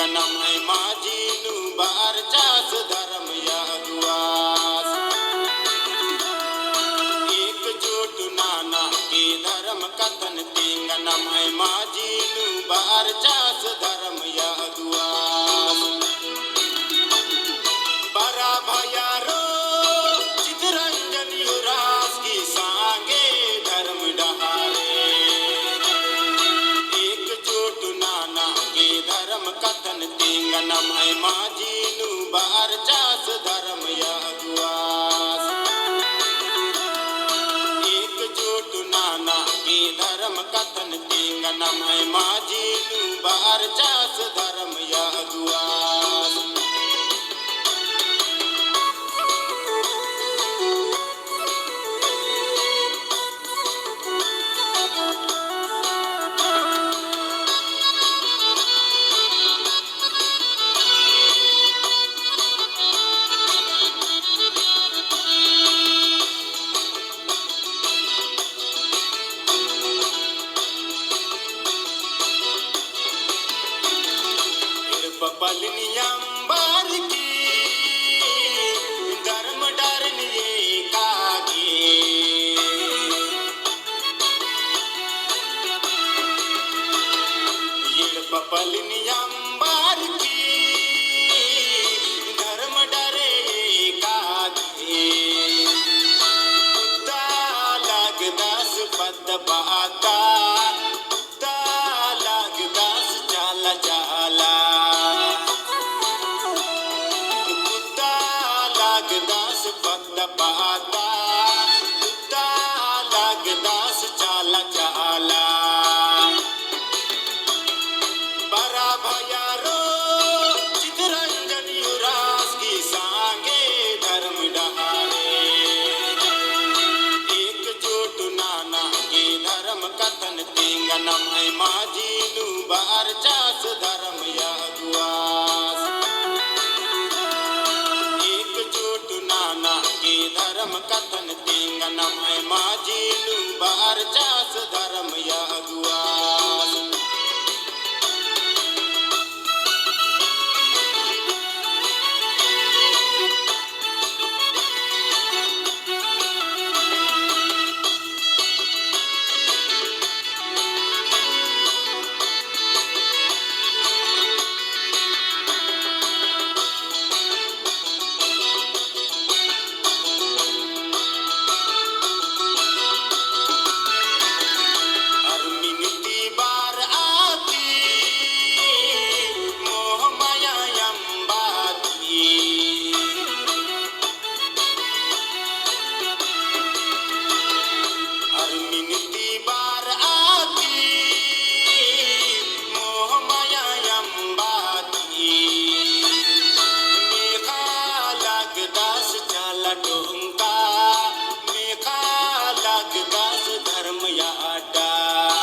टींगनम है माझी नु बार चास धर्म यादुआस एकजुट नाना के धर्म कथन टींगनम है माझी नु बार चास धर्म यादुआस बरा भयारो चितरंजन युरास की सांगे धर्म डहारे एकजुट नाना के धर्म कथन टींगनम है माझी नु बार चास धर्म यादुआस एकजुट नाना के धर्म कथन टींगनम है माझी नु बार चास धर्म यादुआस पलनियंबर की धर्म डरनिए कागे ये पलनी